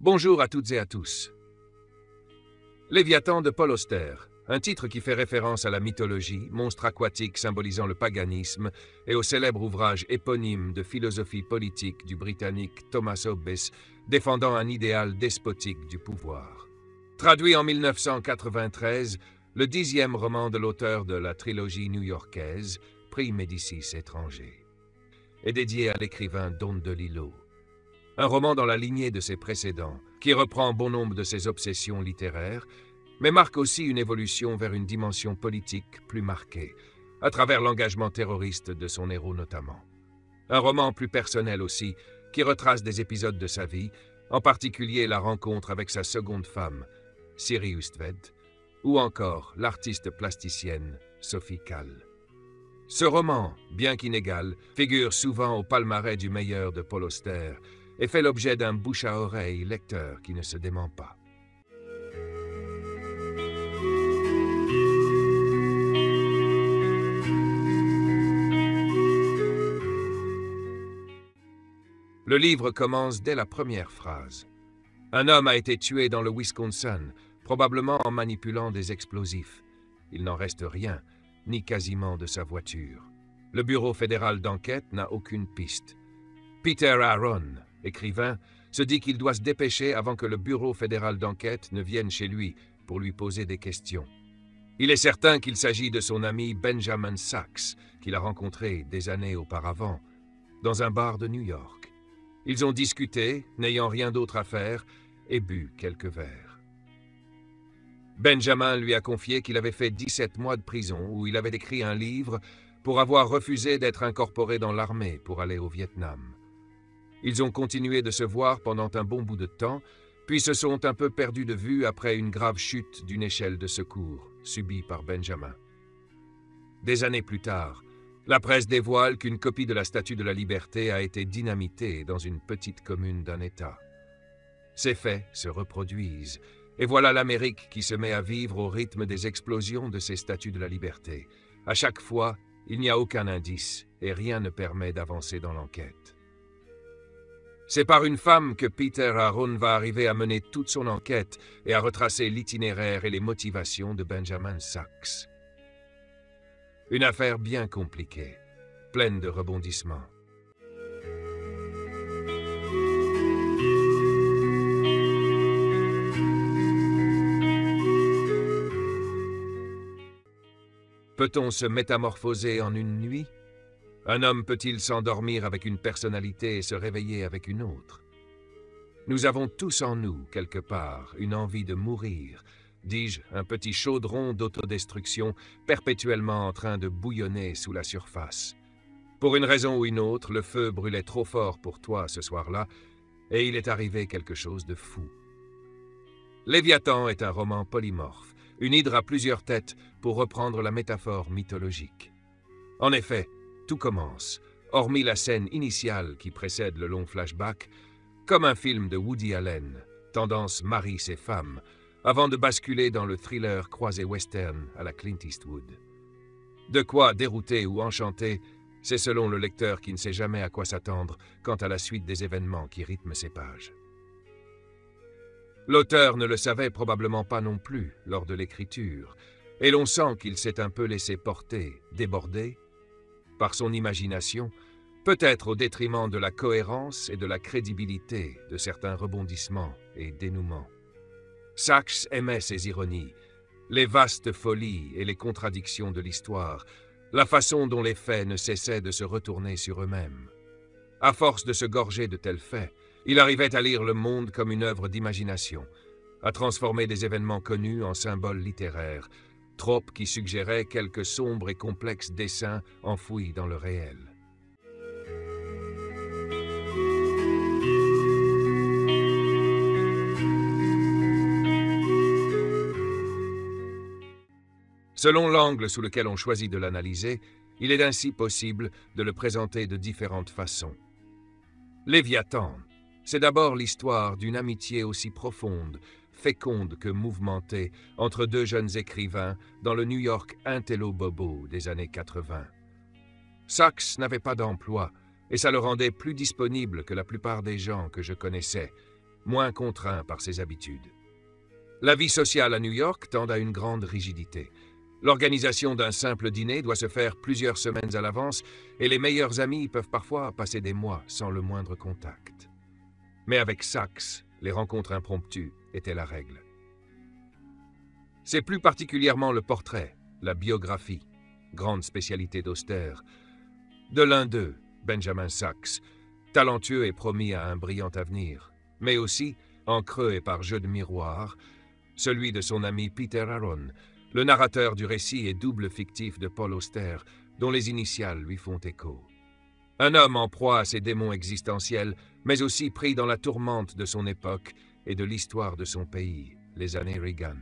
Bonjour à toutes et à tous. Léviathan de Paul Auster, un titre qui fait référence à la mythologie, monstre aquatique symbolisant le paganisme, et au célèbre ouvrage éponyme de philosophie politique du Britannique Thomas Hobbes, défendant un idéal despotique du pouvoir. Traduit en 1993, le 10e roman de l'auteur de la trilogie new-yorkaise, Prix Médicis étranger, est dédié à l'écrivain Don DeLillo. Un roman dans la lignée de ses précédents, qui reprend bon nombre de ses obsessions littéraires, mais marque aussi une évolution vers une dimension politique plus marquée, à travers l'engagement terroriste de son héros notamment. Un roman plus personnel aussi, qui retrace des épisodes de sa vie, en particulier la rencontre avec sa seconde femme, Siri Hustvedt, ou encore l'artiste plasticienne Sophie Calle. Ce roman, bien qu'inégal, figure souvent au palmarès du meilleur de Paul Auster et fait l'objet d'un bouche-à-oreille lecteur qui ne se dément pas. Le livre commence dès la première phrase. Un homme a été tué dans le Wisconsin, probablement en manipulant des explosifs. Il n'en reste rien, ni quasiment de sa voiture. Le Bureau fédéral d'enquête n'a aucune piste. Peter Aaron, écrivain, se dit qu'il doit se dépêcher avant que le Bureau fédéral d'enquête ne vienne chez lui pour lui poser des questions. Il est certain qu'il s'agit de son ami Benjamin Sachs, qu'il a rencontré des années auparavant, dans un bar de New York. Ils ont discuté, n'ayant rien d'autre à faire, et bu quelques verres. Benjamin lui a confié qu'il avait fait 17 mois de prison où il avait écrit un livre pour avoir refusé d'être incorporé dans l'armée pour aller au Vietnam. Ils ont continué de se voir pendant un bon bout de temps, puis se sont un peu perdus de vue après une grave chute d'une échelle de secours, subie par Benjamin. Des années plus tard, la presse dévoile qu'une copie de la Statue de la Liberté a été dynamitée dans une petite commune d'un État. Ces faits se reproduisent, et voilà l'Amérique qui se met à vivre au rythme des explosions de ces Statues de la Liberté. À chaque fois, il n'y a aucun indice, et rien ne permet d'avancer dans l'enquête. C'est par une femme que Peter Aaron va arriver à mener toute son enquête et à retracer l'itinéraire et les motivations de Benjamin Sachs. Une affaire bien compliquée, pleine de rebondissements. Peut-on se métamorphoser en une nuit ? Un homme peut-il s'endormir avec une personnalité et se réveiller avec une autre ? Nous avons tous en nous, quelque part, une envie de mourir, dis-je, un petit chaudron d'autodestruction perpétuellement en train de bouillonner sous la surface. Pour une raison ou une autre, le feu brûlait trop fort pour toi ce soir-là, et il est arrivé quelque chose de fou. Léviathan est un roman polymorphe, une hydre à plusieurs têtes pour reprendre la métaphore mythologique. En effet, tout commence, hormis la scène initiale qui précède le long flashback, comme un film de Woody Allen, tendance Marie et femme, avant de basculer dans le thriller croisé western à la Clint Eastwood. De quoi dérouter ou enchanter, c'est selon le lecteur qui ne sait jamais à quoi s'attendre quant à la suite des événements qui rythment ces pages. L'auteur ne le savait probablement pas non plus lors de l'écriture, et l'on sent qu'il s'est un peu laissé porter, déborder, par son imagination, peut-être au détriment de la cohérence et de la crédibilité de certains rebondissements et dénouements. Sachs aimait ces ironies, les vastes folies et les contradictions de l'histoire, la façon dont les faits ne cessaient de se retourner sur eux-mêmes. À force de se gorger de tels faits, il arrivait à lire le monde comme une œuvre d'imagination, à transformer des événements connus en symboles littéraires, tropes qui suggéraient quelques sombres et complexes dessins enfouis dans le réel. Selon l'angle sous lequel on choisit de l'analyser, il est ainsi possible de le présenter de différentes façons. Léviathan, c'est d'abord l'histoire d'une amitié aussi profonde, féconde que mouvementée entre deux jeunes écrivains dans le New York intello-bobo des années 80. Sachs n'avait pas d'emploi et ça le rendait plus disponible que la plupart des gens que je connaissais. moins contraint par ses habitudes. La vie sociale à New York tend à une grande rigidité. L'organisation d'un simple dîner doit se faire plusieurs semaines à l'avance et les meilleurs amis peuvent parfois passer des mois sans le moindre contact. Mais avec Sachs, les rencontres impromptues étaient la règle. C'est plus particulièrement le portrait, la biographie, grande spécialité d'Auster, de l'un d'eux, Benjamin Sachs, talentueux et promis à un brillant avenir, mais aussi, en creux et par jeu de miroir, celui de son ami Peter Aaron, le narrateur du récit et double fictif de Paul Auster, dont les initiales lui font écho. Un homme en proie à ses démons existentiels, mais aussi pris dans la tourmente de son époque et de l'histoire de son pays, les années Reagan.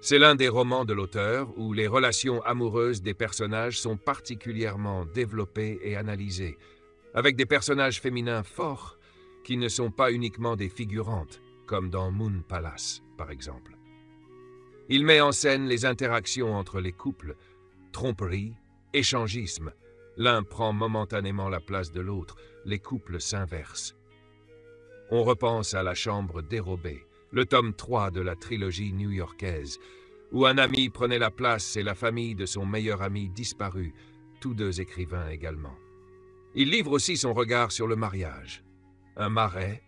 C'est l'un des romans de l'auteur où les relations amoureuses des personnages sont particulièrement développées et analysées, avec des personnages féminins forts qui ne sont pas uniquement des figurantes, comme dans Moon Palace, par exemple. Il met en scène les interactions entre les couples, tromperie, échangisme. L'un prend momentanément la place de l'autre, les couples s'inversent. On repense à La Chambre dérobée, le tome 3 de la trilogie new-yorkaise, où un ami prenait la place et la famille de son meilleur ami disparu, tous deux écrivains également. Il livre aussi son regard sur le mariage, un marais,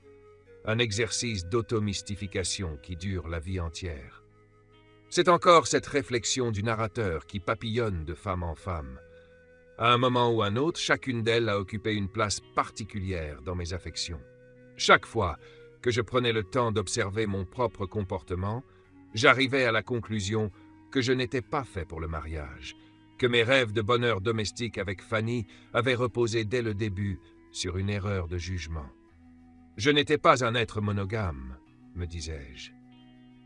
un exercice d'automystification qui dure la vie entière. C'est encore cette réflexion du narrateur qui papillonne de femme en femme. À un moment ou un autre, chacune d'elles a occupé une place particulière dans mes affections. Chaque fois que je prenais le temps d'observer mon propre comportement, j'arrivais à la conclusion que je n'étais pas fait pour le mariage, que mes rêves de bonheur domestique avec Fanny avaient reposé dès le début sur une erreur de jugement. Je n'étais pas un être monogame, me disais-je.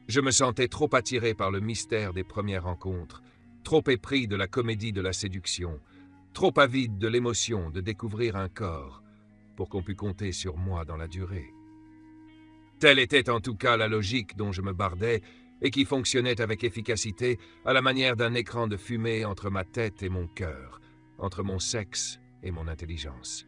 Je me sentais trop attiré par le mystère des premières rencontres, trop épris de la comédie de la séduction, trop avide de l'émotion de découvrir un corps, pour qu'on pût compter sur moi dans la durée. Telle était en tout cas la logique dont je me bardais et qui fonctionnait avec efficacité à la manière d'un écran de fumée entre ma tête et mon cœur, entre mon sexe et mon intelligence.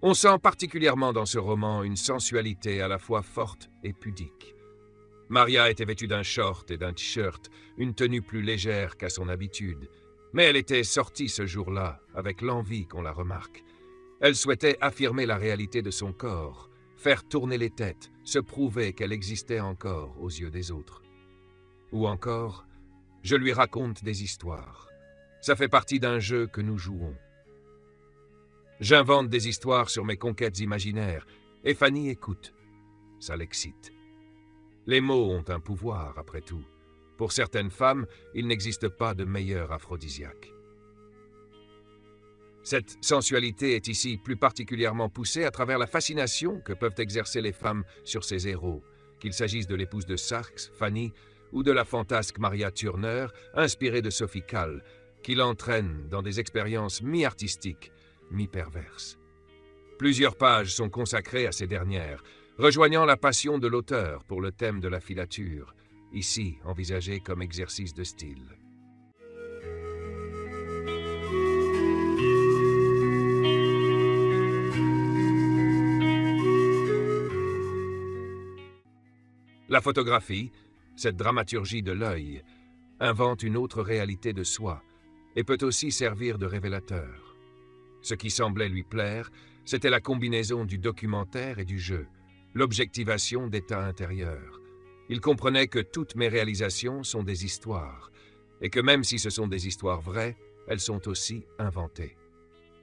On sent particulièrement dans ce roman une sensualité à la fois forte et pudique. Maria était vêtue d'un short et d'un t-shirt, une tenue plus légère qu'à son habitude. Mais elle était sortie ce jour-là, avec l'envie qu'on la remarque. Elle souhaitait affirmer la réalité de son corps, faire tourner les têtes, se prouver qu'elle existait encore aux yeux des autres. Ou encore, je lui raconte des histoires. Ça fait partie d'un jeu que nous jouons. J'invente des histoires sur mes conquêtes imaginaires, et Fanny écoute. Ça l'excite. Les mots ont un pouvoir, après tout. Pour certaines femmes, il n'existe pas de meilleur aphrodisiaque. Cette sensualité est ici plus particulièrement poussée à travers la fascination que peuvent exercer les femmes sur ces héros, qu'il s'agisse de l'épouse de Sachs, Fanny, ou de la fantasque Maria Turner, inspirée de Sophie Calle, qui l'entraîne dans des expériences mi-artistiques, mi-perverses. Plusieurs pages sont consacrées à ces dernières, rejoignant la passion de l'auteur pour le thème de la filature, ici envisagé comme exercice de style. La photographie, cette dramaturgie de l'œil, invente une autre réalité de soi et peut aussi servir de révélateur. Ce qui semblait lui plaire, c'était la combinaison du documentaire et du jeu, l'objectivation d'état intérieur. Il comprenait que toutes mes réalisations sont des histoires, et que même si ce sont des histoires vraies, elles sont aussi inventées.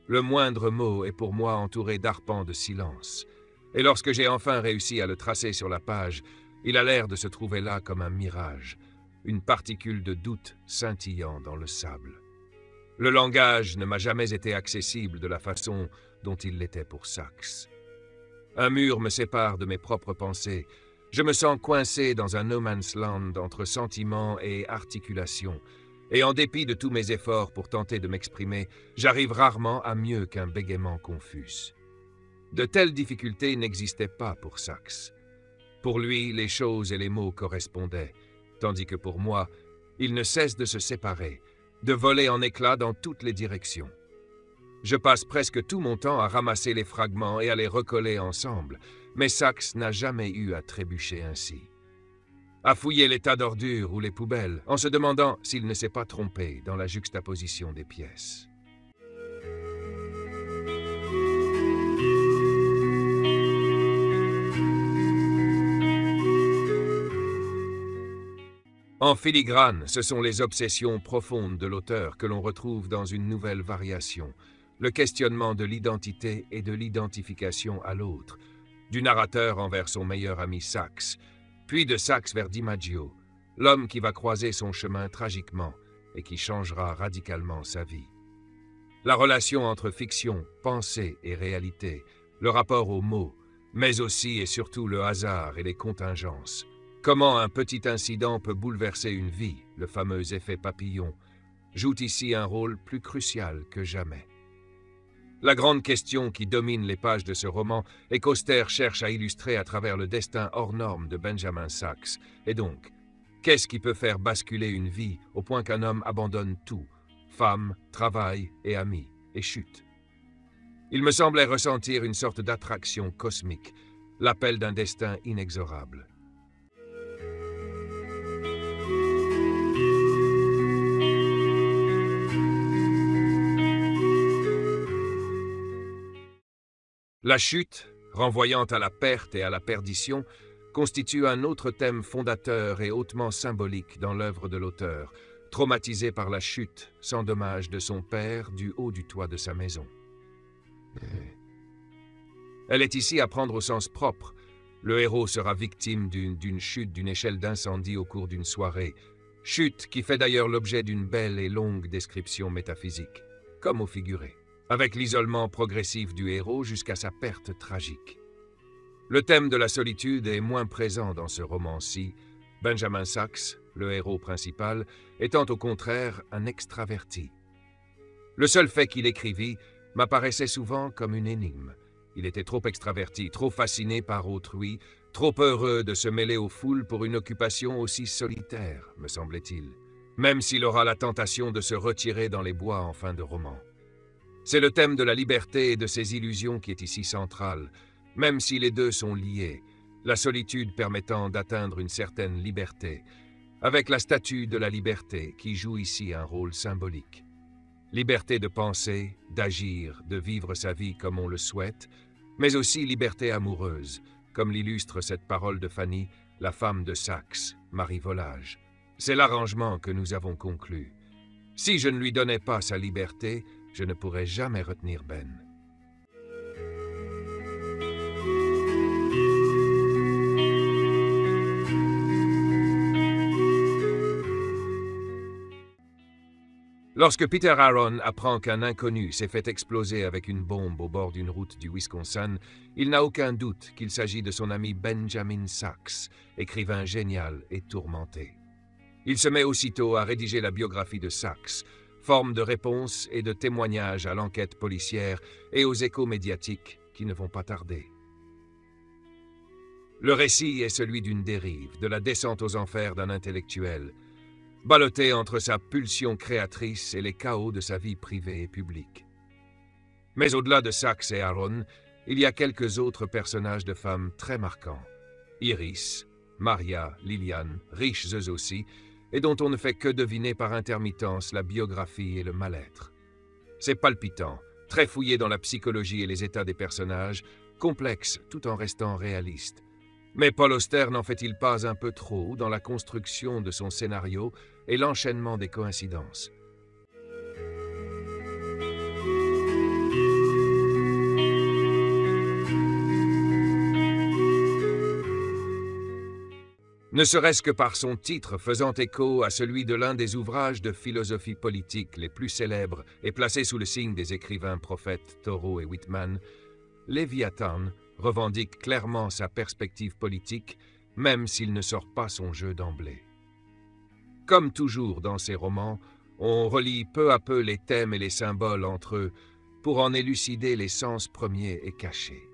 Le moindre mot est pour moi entouré d'arpents de silence, et lorsque j'ai enfin réussi à le tracer sur la page, il a l'air de se trouver là comme un mirage, une particule de doute scintillant dans le sable. Le langage ne m'a jamais été accessible de la façon dont il l'était pour Sachs. Un mur me sépare de mes propres pensées. Je me sens coincé dans un no man's land entre sentiments et articulation, Et en dépit de tous mes efforts pour tenter de m'exprimer, j'arrive rarement à mieux qu'un bégaiement confus. De telles difficultés n'existaient pas pour Saxe. Pour lui, les choses et les mots correspondaient, tandis que pour moi, ils ne cessent de se séparer, de voler en éclats dans toutes les directions. Je passe presque tout mon temps à ramasser les fragments et à les recoller ensemble, mais Saxe n'a jamais eu à trébucher ainsi. À fouiller les tas d'ordures ou les poubelles, en se demandant s'il ne s'est pas trompé dans la juxtaposition des pièces. En filigrane, ce sont les obsessions profondes de l'auteur que l'on retrouve dans une nouvelle variation, le questionnement de l'identité et de l'identification à l'autre, du narrateur envers son meilleur ami Saxe, puis de Saxe vers DiMaggio, l'homme qui va croiser son chemin tragiquement et qui changera radicalement sa vie. La relation entre fiction, pensée et réalité, le rapport aux mots, mais aussi et surtout le hasard et les contingences. Comment un petit incident peut bouleverser une vie, le fameux effet papillon, joue ici un rôle plus crucial que jamais. La grande question qui domine les pages de ce roman est qu'Auster cherche à illustrer à travers le destin hors norme de Benjamin Saxe. Et donc, qu'est-ce qui peut faire basculer une vie au point qu'un homme abandonne tout, femme, travail et amis, et chute? Il me semblait ressentir une sorte d'attraction cosmique, l'appel d'un destin inexorable. La chute, renvoyant à la perte et à la perdition, constitue un autre thème fondateur et hautement symbolique dans l'œuvre de l'auteur, traumatisé par la chute sans dommage de son père du haut du toit de sa maison. Elle est ici à prendre au sens propre. Le héros sera victime d'une chute d'une échelle d'incendie au cours d'une soirée, chute qui fait d'ailleurs l'objet d'une belle et longue description métaphysique, comme au figuré, avec l'isolement progressif du héros jusqu'à sa perte tragique. Le thème de la solitude est moins présent dans ce roman-ci, Benjamin Saxe, le héros principal, étant au contraire un extraverti. Le seul fait qu'il écrivit m'apparaissait souvent comme une énigme. Il était trop extraverti, trop fasciné par autrui, trop heureux de se mêler aux foules pour une occupation aussi solitaire, me semblait-il, même s'il aura la tentation de se retirer dans les bois en fin de roman. C'est le thème de la liberté et de ses illusions qui est ici central, même si les deux sont liés, la solitude permettant d'atteindre une certaine liberté, avec la statue de la liberté qui joue ici un rôle symbolique. Liberté de penser, d'agir, de vivre sa vie comme on le souhaite, mais aussi liberté amoureuse, comme l'illustre cette parole de Fanny, la femme de Saxe, Marie Volage. C'est l'arrangement que nous avons conclu. Si je ne lui donnais pas sa liberté, je ne pourrais jamais retenir Ben. Lorsque Peter Aaron apprend qu'un inconnu s'est fait exploser avec une bombe au bord d'une route du Wisconsin, il n'a aucun doute qu'il s'agit de son ami Benjamin Saxe, écrivain génial et tourmenté. Il se met aussitôt à rédiger la biographie de Saxe, forme de réponse et de témoignage à l'enquête policière et aux échos médiatiques qui ne vont pas tarder. Le récit est celui d'une dérive, de la descente aux enfers d'un intellectuel, ballotté entre sa pulsion créatrice et les chaos de sa vie privée et publique. Mais au-delà de Saxe et Aaron, il y a quelques autres personnages de femmes très marquants. Iris, Maria, Liliane, riches eux aussi, et dont on ne fait que deviner par intermittence la biographie et le mal-être. C'est palpitant, très fouillé dans la psychologie et les états des personnages, complexe tout en restant réaliste. Mais Paul Auster n'en fait-il pas un peu trop dans la construction de son scénario et l'enchaînement des coïncidences? Ne serait-ce que par son titre faisant écho à celui de l'un des ouvrages de philosophie politique les plus célèbres et placés sous le signe des écrivains prophètes Thoreau et Whitman, Léviathan revendique clairement sa perspective politique, même s'il ne sort pas son jeu d'emblée. Comme toujours dans ses romans, On relie peu à peu les thèmes et les symboles entre eux pour en élucider les sens premiers et cachés.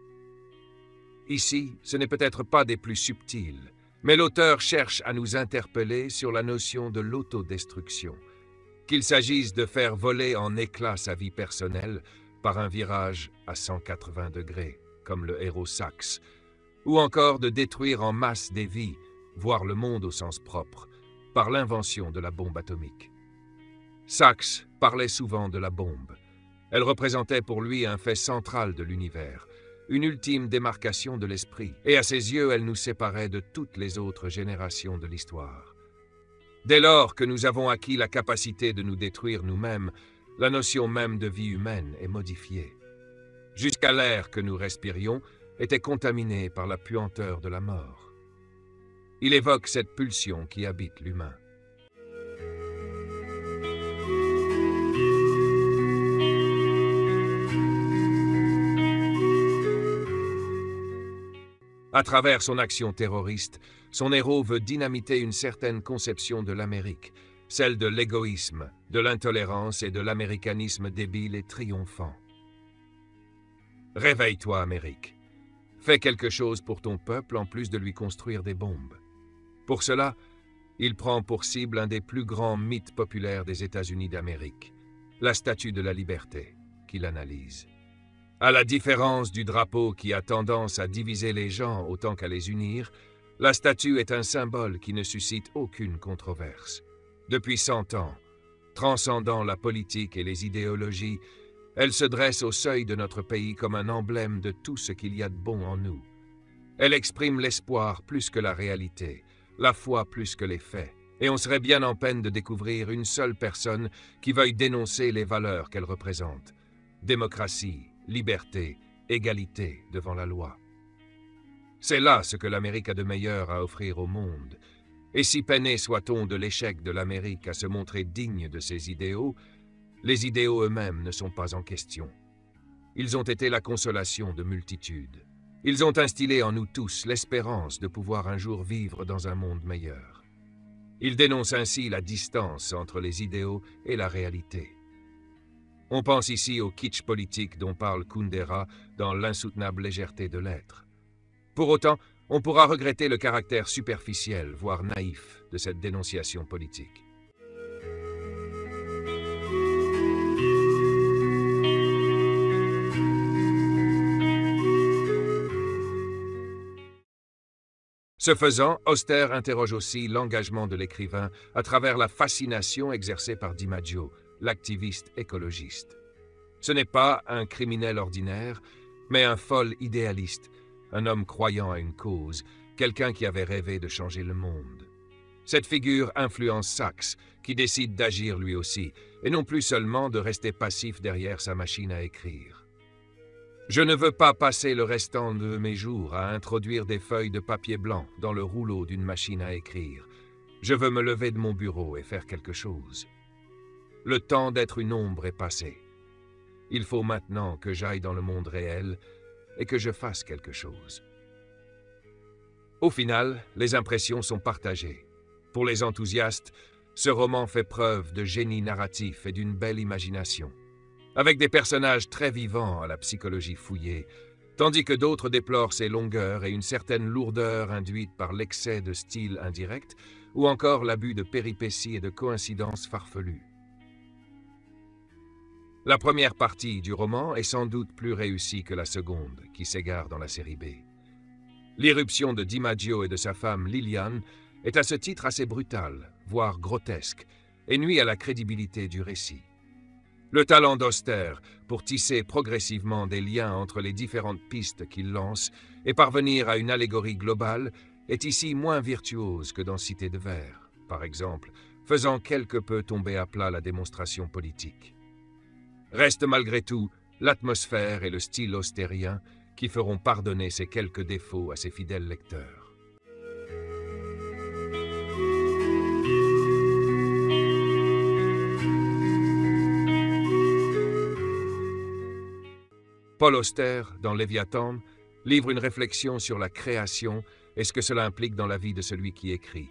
Ici, ce n'est peut-être pas des plus subtils, mais l'auteur cherche à nous interpeller sur la notion de l'autodestruction, qu'il s'agisse de faire voler en éclats sa vie personnelle par un virage à 180 degrés, comme le héros Saxe, ou encore de détruire en masse des vies, voire le monde au sens propre, par l'invention de la bombe atomique. Saxe parlait souvent de la bombe. Elle représentait pour lui un fait central de l'univers, une ultime démarcation de l'esprit, et à ses yeux, elle nous séparait de toutes les autres générations de l'histoire. Dès lors que nous avons acquis la capacité de nous détruire nous-mêmes, la notion même de vie humaine est modifiée. Jusqu'à l'air que nous respirions était contaminé par la puanteur de la mort. Il évoque cette pulsion qui habite l'humain. À travers son action terroriste, son héros veut dynamiter une certaine conception de l'Amérique, celle de l'égoïsme, de l'intolérance et de l'américanisme débile et triomphant. Réveille-toi, Amérique. Fais quelque chose pour ton peuple en plus de lui construire des bombes. Pour cela, il prend pour cible un des plus grands mythes populaires des États-Unis d'Amérique, la Statue de la Liberté, qu'il analyse. À la différence du drapeau qui a tendance à diviser les gens autant qu'à les unir, la statue est un symbole qui ne suscite aucune controverse. Depuis 100 ans, transcendant la politique et les idéologies, elle se dresse au seuil de notre pays comme un emblème de tout ce qu'il y a de bon en nous. Elle exprime l'espoir plus que la réalité, la foi plus que les faits, et on serait bien en peine de découvrir une seule personne qui veuille dénoncer les valeurs qu'elle représente. Démocratie, liberté, égalité devant la loi. C'est là ce que l'Amérique a de meilleur à offrir au monde. Et si peinés soit-on de l'échec de l'Amérique à se montrer digne de ses idéaux, les idéaux eux-mêmes ne sont pas en question. Ils ont été la consolation de multitudes. Ils ont instillé en nous tous l'espérance de pouvoir un jour vivre dans un monde meilleur. Ils dénoncent ainsi la distance entre les idéaux et la réalité. On pense ici au kitsch politique dont parle Kundera dans l'insoutenable légèreté de l'être. Pour autant, on pourra regretter le caractère superficiel, voire naïf, de cette dénonciation politique. Ce faisant, Auster interroge aussi l'engagement de l'écrivain à travers la fascination exercée par DiMaggio, l'activiste écologiste. Ce n'est pas un criminel ordinaire, mais un fol idéaliste, un homme croyant à une cause, quelqu'un qui avait rêvé de changer le monde. Cette figure influence Saxe, qui décide d'agir lui aussi, et non plus seulement de rester passif derrière sa machine à écrire. Je ne veux pas passer le restant de mes jours à introduire des feuilles de papier blanc dans le rouleau d'une machine à écrire. Je veux me lever de mon bureau et faire quelque chose. Le temps d'être une ombre est passé. Il faut maintenant que j'aille dans le monde réel et que je fasse quelque chose. Au final, les impressions sont partagées. Pour les enthousiastes, ce roman fait preuve de génie narratif et d'une belle imagination, avec des personnages très vivants à la psychologie fouillée, tandis que d'autres déplorent ses longueurs et une certaine lourdeur induite par l'excès de style indirect ou encore l'abus de péripéties et de coïncidences farfelues. La première partie du roman est sans doute plus réussie que la seconde, qui s'égare dans la série B. L'irruption de DiMaggio et de sa femme Liliane est à ce titre assez brutale, voire grotesque, et nuit à la crédibilité du récit. Le talent d'Auster pour tisser progressivement des liens entre les différentes pistes qu'il lance et parvenir à une allégorie globale est ici moins virtuose que dans Cité de Verre, par exemple, faisant quelque peu tomber à plat la démonstration politique. Reste malgré tout l'atmosphère et le style austérien qui feront pardonner ces quelques défauts à ses fidèles lecteurs. Paul Auster, dans Léviathan, livre une réflexion sur la création et ce que cela implique dans la vie de celui qui écrit.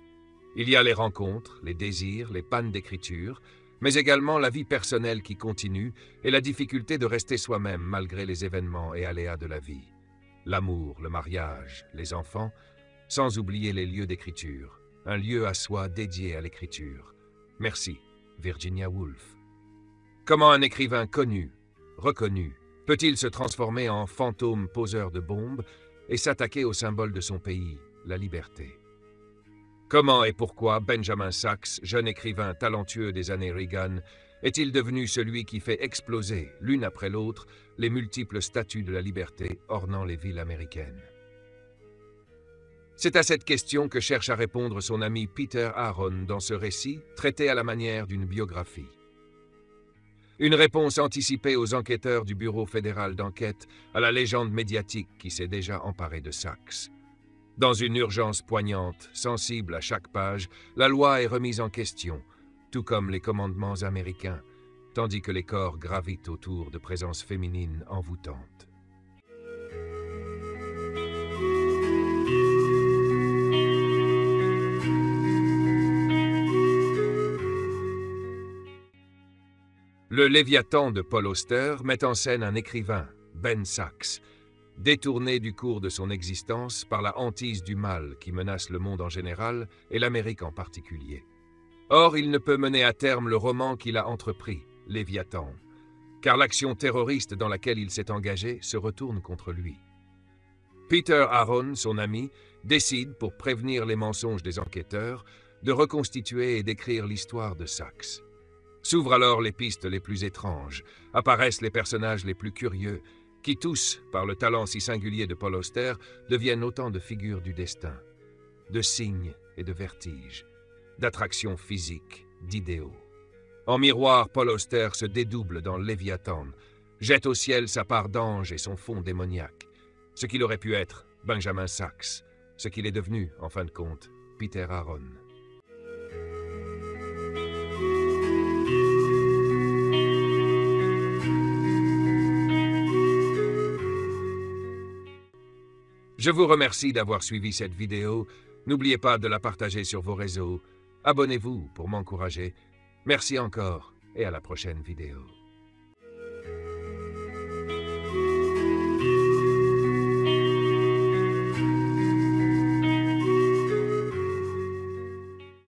Il y a les rencontres, les désirs, les pannes d'écriture, mais également la vie personnelle qui continue et la difficulté de rester soi-même malgré les événements et aléas de la vie. L'amour, le mariage, les enfants, sans oublier les lieux d'écriture, un lieu à soi dédié à l'écriture. Merci, Virginia Woolf. Comment un écrivain connu, reconnu, peut-il se transformer en fantôme poseur de bombes et s'attaquer au symbole de son pays, la liberté? Comment et pourquoi Benjamin Sachs, jeune écrivain talentueux des années Reagan, est-il devenu celui qui fait exploser, l'une après l'autre, les multiples statues de la liberté ornant les villes américaines? C'est à cette question que cherche à répondre son ami Peter Aaron dans ce récit, traité à la manière d'une biographie. Une réponse anticipée aux enquêteurs du Bureau fédéral d'enquête à la légende médiatique qui s'est déjà emparée de Sachs. Dans une urgence poignante, sensible à chaque page, la loi est remise en question, tout comme les commandements américains, tandis que les corps gravitent autour de présences féminines envoûtantes. Le Léviathan de Paul Auster met en scène un écrivain, Ben Sachs, détourné du cours de son existence par la hantise du mal qui menace le monde en général et l'Amérique en particulier. Or, il ne peut mener à terme le roman qu'il a entrepris, Léviathan, car l'action terroriste dans laquelle il s'est engagé se retourne contre lui. Peter Aaron, son ami, décide, pour prévenir les mensonges des enquêteurs, de reconstituer et d'écrire l'histoire de Sachs. S'ouvrent alors les pistes les plus étranges, apparaissent les personnages les plus curieux, qui tous, par le talent si singulier de Paul Auster, deviennent autant de figures du destin, de signes et de vertiges, d'attractions physiques, d'idéaux. En miroir, Paul Auster se dédouble dans Léviathan, jette au ciel sa part d'ange et son fond démoniaque, ce qu'il aurait pu être Benjamin Sachs, ce qu'il est devenu, en fin de compte, Peter Aaron. Je vous remercie d'avoir suivi cette vidéo. N'oubliez pas de la partager sur vos réseaux. Abonnez-vous pour m'encourager. Merci encore et à la prochaine vidéo.